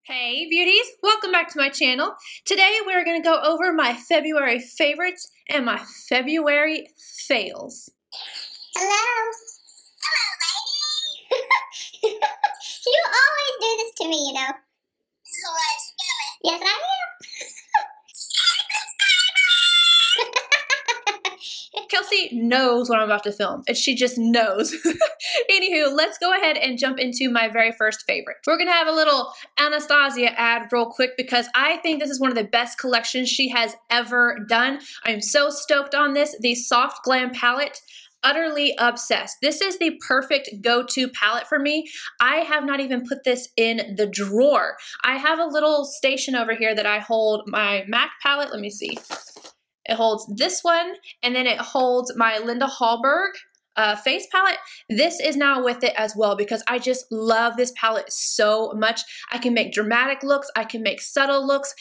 Hey beauties, welcome back to my channel. Today we're going to go over my February favorites and my February fails. Hello. Hello, lady. You always do this to me, you know. Yes, I am. Kelsey knows what I'm about to film, and she just knows. Anywho, let's go ahead and jump into my very first favorite. We're gonna have a little Anastasia ad real quick because I think this is one of the best collections she has ever done. I'm so stoked on this. The Soft Glam palette. Utterly obsessed. This is the perfect go-to palette for me. I have not even put this in the drawer. I have a little station over here that I hold my MAC palette. Let me see. It holds this one, and then it holds my Linda Hallberg face palette. This is now with it as well because I just love this palette so much. I can make dramatic looks. I can make subtle looks.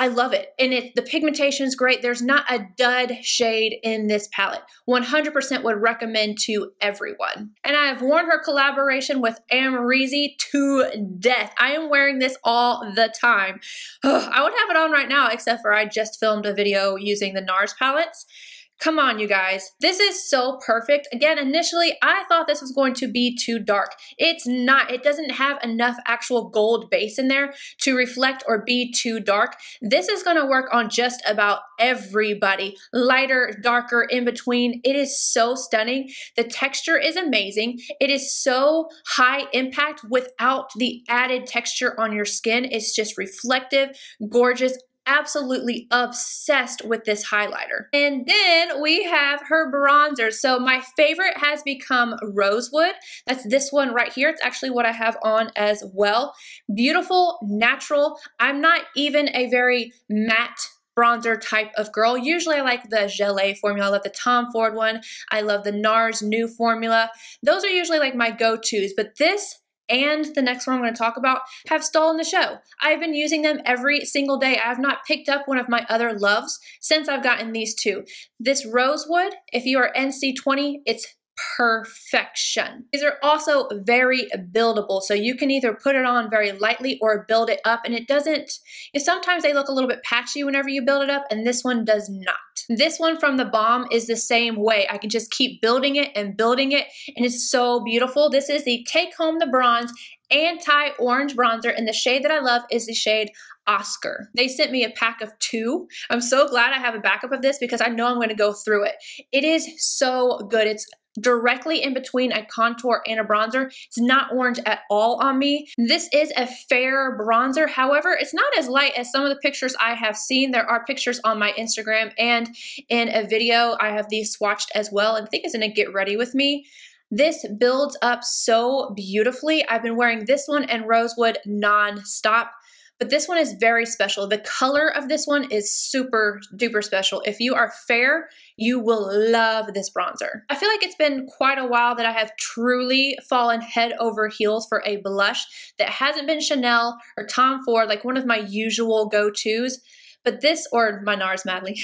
I love it. And the pigmentation is great. There's not a dud shade in this palette. 100% would recommend to everyone. And I have worn her collaboration with Amrezy to death. I am wearing this all the time. I would have it on right now, except for I just filmed a video using the NARS palettes. Come on, you guys. This is so perfect. Again, initially, I thought this was going to be too dark. It's not. It doesn't have enough actual gold base in there to reflect or be too dark. This is going to work on just about everybody. Lighter, darker, in between. It is so stunning. The texture is amazing. It is so high impact without the added texture on your skin. It's just reflective, gorgeous. Absolutely obsessed with this highlighter. And then we have her bronzer. So my favorite has become Rosewood. That's this one right here. It's actually what I have on as well. Beautiful, natural. I'm not even a very matte bronzer type of girl. Usually I like the Gelée formula. I love the Tom Ford one. I love the NARS new formula. Those are usually like my go-tos, but this and the next one I'm going to talk about have stolen the show. I've been using them every single day. I have not picked up one of my other loves since I've gotten these two. This Rosewood, if you are NC20, it's perfection. These are also very buildable, so you can either put it on very lightly or build it up, and it doesn't, sometimes they look a little bit patchy whenever you build it up, and this one does not. This one from the Balm is the same way. I can just keep building it, and it's so beautiful. This is the Take Home the Bronze Anti-Orange Bronzer, and the shade that I love is the shade Oscar. They sent me a pack of 2. I'm so glad I have a backup of this because I know I'm going to go through it. It is so good. It's directly in between a contour and a bronzer. It's not orange at all on me. This is a fair bronzer. However, it's not as light as some of the pictures I have seen. There are pictures on my Instagram and in a video. I have these swatched as well, and I think it's in a Get Ready With Me. This builds up so beautifully. I've been wearing this one and Rosewood non-stop. But this one is very special. The color of this one is super duper special. If you are fair, you will love this bronzer. I feel like it's been quite a while that I have truly fallen head over heels for a blush that hasn't been Chanel or Tom Ford, like one of my usual go-tos. But this, or my NARS Madly,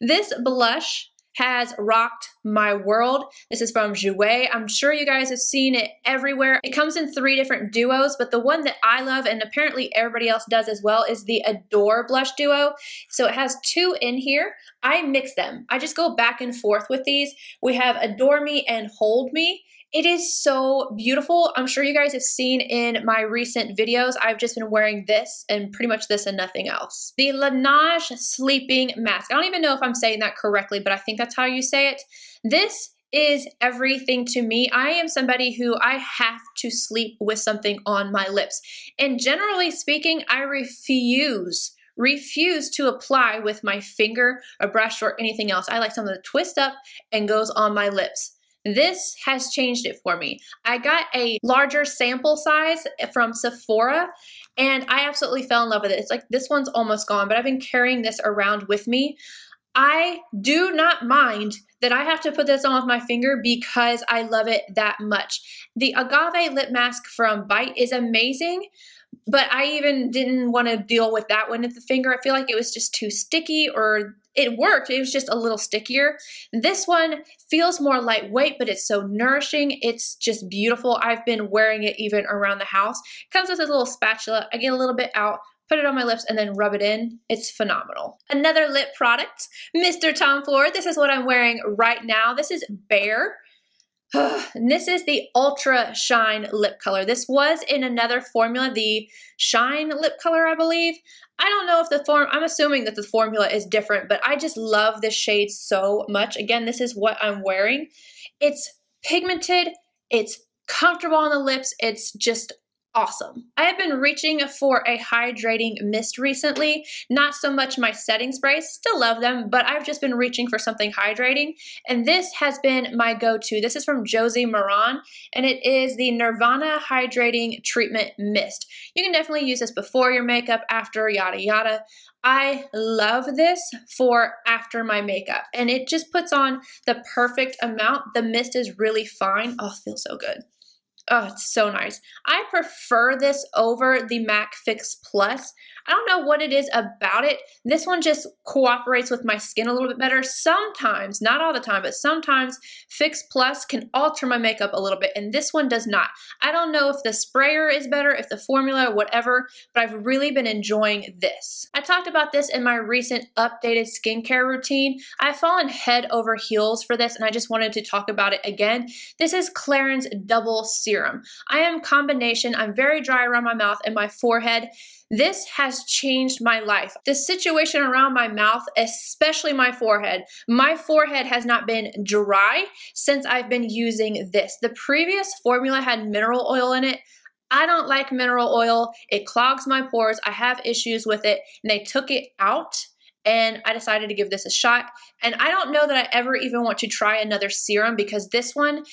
this blush has rocked my world. This is from Jouer. I'm sure you guys have seen it everywhere. It comes in 3 different duos, but the one that I love, and apparently everybody else does as well, is the Adore Blush Duo. So it has 2 in here. I mix them. I just go back and forth with these. We have Adore Me and Hold Me. It is so beautiful. I'm sure you guys have seen in my recent videos, I've just been wearing this and pretty much this and nothing else. The Laneige Sleeping Mask. I don't even know if I'm saying that correctly, but I think that's how you say it. This is everything to me. I am somebody who I have to sleep with something on my lips. And generally speaking, I refuse to apply with my finger, a brush, or anything else. I like something to twist up and goes on my lips. This has changed it for me. I got a larger sample size from Sephora and I absolutely fell in love with it. It's like this one's almost gone, but I've been carrying this around with me. I do not mind that I have to put this on with my finger because I love it that much. The Agave Lip Mask from Bite is amazing, but I even didn't want to deal with that one with the finger. I feel like it was just too sticky, or it worked. It was just a little stickier. This one feels more lightweight, but it's so nourishing. It's just beautiful. I've been wearing it even around the house. It comes with a little spatula. I get a little bit out, put it on my lips, and then rub it in. It's phenomenal. Another lip product, Mr. Tom Ford. This is what I'm wearing right now. This is Bare. And this is the Ultra Shine lip color. This was in another formula, the Shine lip color, I believe. I don't know if I'm assuming that the formula is different, but I just love this shade so much. Again, this is what I'm wearing. It's pigmented, it's comfortable on the lips, it's just awesome. I have been reaching for a hydrating mist recently, not so much my setting sprays, still love them, but I've just been reaching for something hydrating, and this has been my go-to. This is from Josie Maran, and it is the Nirvana Hydrating Treatment Mist. You can definitely use this before your makeup, after, yada yada. I love this for after my makeup, and it just puts on the perfect amount. The mist is really fine. Oh, it feels so good. Oh, it's so nice. I prefer this over the MAC Fix Plus. I don't know what it is about it. This one just cooperates with my skin a little bit better. Sometimes, not all the time, but sometimes Fix Plus can alter my makeup a little bit, and this one does not. I don't know if the sprayer is better, if the formula, whatever, but I've really been enjoying this. I talked about this in my recent updated skincare routine. I've fallen head over heels for this, and I just wanted to talk about it again. This is Clarins Double Serum. I am combination. I'm very dry around my mouth and my forehead. This has changed my life. The situation around my mouth, especially my forehead has not been dry since I've been using this. The previous formula had mineral oil in it. I don't like mineral oil. It clogs my pores. I have issues with it, and they took it out, and I decided to give this a shot. And I don't know that I ever even want to try another serum, because this one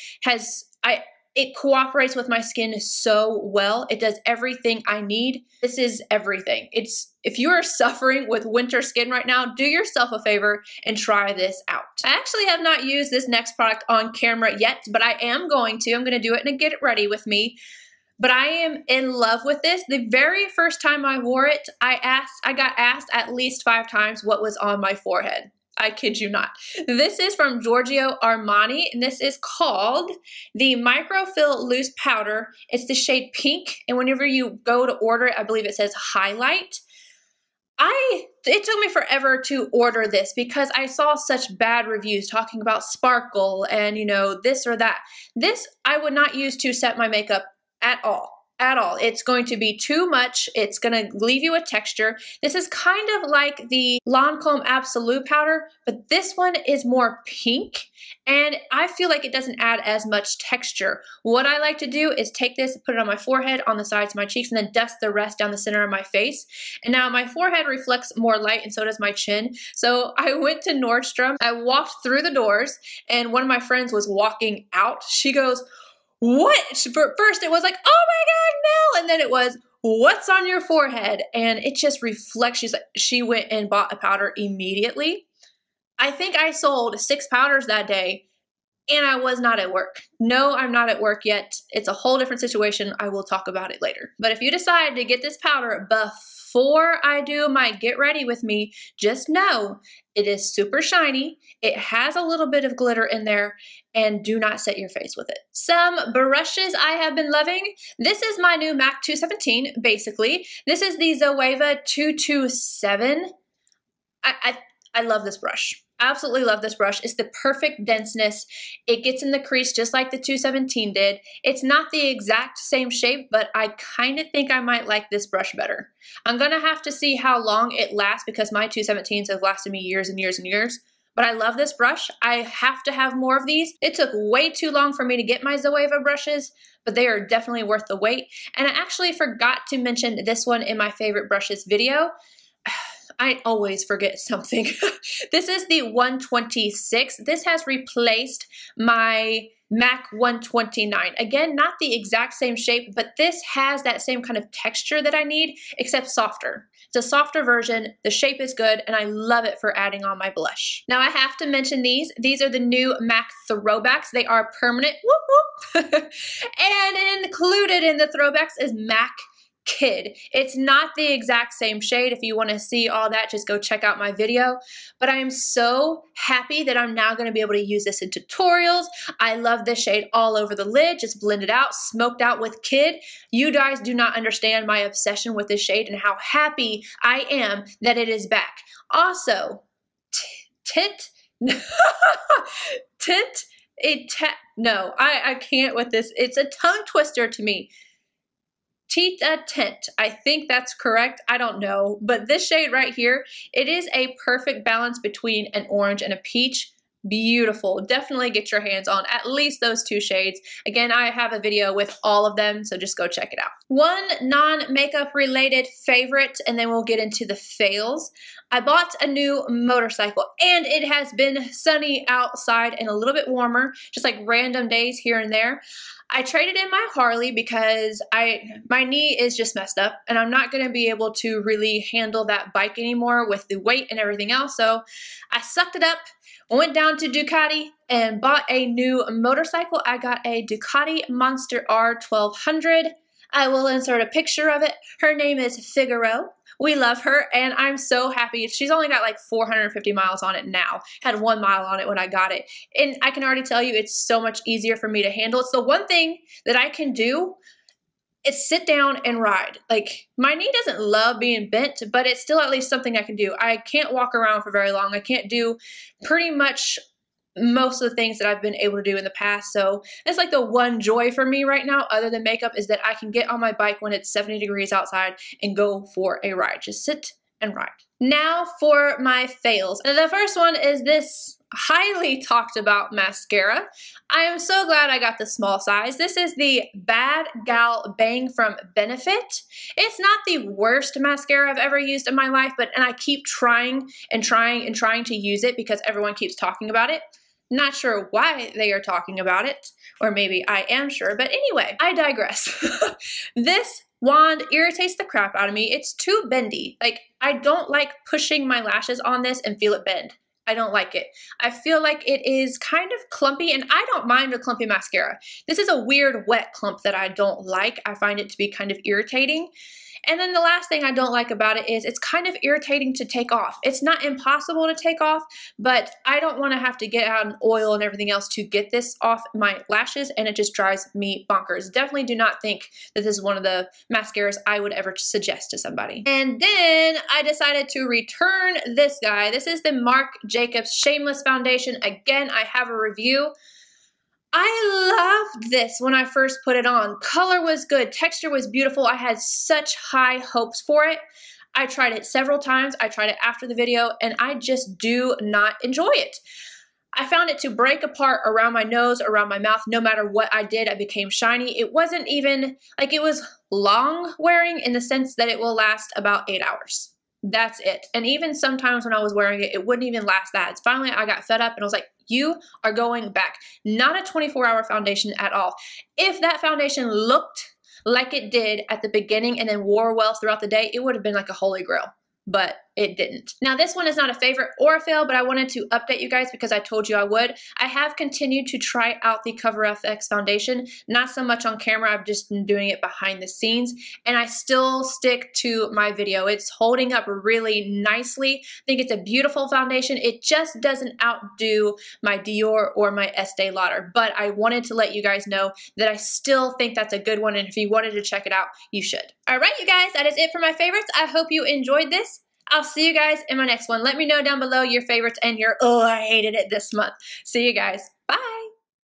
it cooperates with my skin so well. It does everything I need. This is everything. If you are suffering with winter skin right now, do yourself a favor and try this out. I actually have not used this next product on camera yet, but I am going to. I'm going to do it and get it ready with me. But I am in love with this. The very first time I wore it, I got asked at least 5 times what was on my forehead. I kid you not. This is from Giorgio Armani, and this is called the Microfill Loose Powder. It's the shade Pink, and whenever you go to order it, I believe it says Highlight. It took me forever to order this because I saw such bad reviews talking about sparkle and, you know, this or that. This I would not use to set my makeup at all. At all. It's going to be too much. It's going to leave you with texture. This is kind of like the Lancome Absolute powder, but this one is more pink, and I feel like it doesn't add as much texture. What I like to do is take this, put it on my forehead, on the sides of my cheeks, and then dust the rest down the center of my face. And now my forehead reflects more light, and so does my chin. So I went to Nordstrom. I walked through the doors, and one of my friends was walking out. She goes, "What?" First it was like, "Oh my God, Mel," and then it was, "What's on your forehead?" And it just reflects. She went and bought a powder immediately. I think I sold 6 powders that day, and I was not at work. No, I'm not at work yet. It's a whole different situation. I will talk about it later. But if you decide to get this powder before I do my get ready with me, just know it is super shiny. It has a little bit of glitter in there, and do not set your face with it. Some brushes I have been loving. This is my new MAC 217, basically. This is the Zoeva 227. I love this brush. Absolutely love this brush. It's the perfect denseness. It gets in the crease just like the 217 did. It's not the exact same shape, but I kind of think I might like this brush better. I'm gonna have to see how long it lasts because my 217s have lasted me years and years and years. But I love this brush. I have to have more of these. It took way too long for me to get my Zoeva brushes, but they are definitely worth the wait. And I actually forgot to mention this one in my favorite brushes video. I always forget something. This is the 126. This has replaced my MAC 129. Again, not the exact same shape, but this has that same kind of texture that I need, except softer. It's a softer version. The shape is good, and I love it for adding on my blush. Now, I have to mention these. These are the new MAC Throwbacks. They are permanent. Whoop, whoop. And included in the Throwbacks is MAC Kid. It's not the exact same shade. If you want to see all that, just go check out my video. But I am so happy that I'm now going to be able to use this in tutorials. I love this shade all over the lid, just blended out, smoked out with Kid. You guys do not understand my obsession with this shade and how happy I am that it is back. Also, no, I can't with this. It's a tongue twister to me. Tita Tint. I think that's correct. I don't know. But this shade right here, it is a perfect balance between an orange and a peach. Beautiful. Definitely get your hands on at least those two shades. Again, I have a video with all of them, so just go check it out. One non-makeup related favorite, and then we'll get into the fails. I bought a new motorcycle, and it has been sunny outside and a little bit warmer, just like random days here and there. I traded in my Harley because my knee is just messed up and I'm not going to be able to really handle that bike anymore with the weight and everything else. So I sucked it up, went down to Ducati and bought a new motorcycle. I got a Ducati Monster R 1200. I will insert a picture of it. Her name is Figaro. We love her, and I'm so happy. She's only got like 450 miles on it now. Had 1 mile on it when I got it. And I can already tell you it's so much easier for me to handle. It's the one thing that I can do is sit down and ride. Like, my knee doesn't love being bent, but it's still at least something I can do. I can't walk around for very long. I can't do pretty much most of the things that I've been able to do in the past. So it's like the one joy for me right now, other than makeup, is that I can get on my bike when it's 70 degrees outside and go for a ride. Just sit and ride. Now for my fails. And the first one is this highly talked about mascara. I am so glad I got the small size. This is the Bad Gal Bang from Benefit. It's not the worst mascara I've ever used in my life, and I keep trying and trying and trying to use it because everyone keeps talking about it. Not sure why they are talking about it, or maybe I am sure, but anyway, I digress. This wand irritates the crap out of me. It's too bendy. Like, I don't like pushing my lashes on this and feel it bend. I don't like it. I feel like it is kind of clumpy, and I don't mind a clumpy mascara. This is a weird wet clump that I don't like. I find it to be kind of irritating. And then the last thing I don't like about it is it's kind of irritating to take off. It's not impossible to take off, but I don't want to have to get out an oil and everything else to get this off my lashes, and it just drives me bonkers. Definitely do not think that this is one of the mascaras I would ever suggest to somebody. And then I decided to return this guy. This is the Marc Jacobs Shameless Foundation. Again, I have a review. I loved this when I first put it on. Color was good, texture was beautiful. I had such high hopes for it. I tried it several times. I tried it after the video, and I just do not enjoy it. I found it to break apart around my nose, around my mouth. No matter what I did, I became shiny. It wasn't even, like, it was long wearing in the sense that it will last about 8 hours. That's it. And even sometimes when I was wearing it, it wouldn't even last that. Finally, I got fed up and I was like, you are going back. Not a 24-hour foundation at all. If that foundation looked like it did at the beginning and then wore well throughout the day, it would have been like a holy grail. But it didn't. Now, this one is not a favorite or a fail, but I wanted to update you guys because I told you I would. I have continued to try out the Cover FX foundation, not so much on camera. I've just been doing it behind the scenes, and I still stick to my video. It's holding up really nicely. I think it's a beautiful foundation. It just doesn't outdo my Dior or my Estee Lauder, but I wanted to let you guys know that I still think that's a good one, and if you wanted to check it out, you should. All right, you guys, that is it for my favorites. I hope you enjoyed this. I'll see you guys in my next one. Let me know down below your favorites and your, oh, I hated it this month. See you guys. Bye.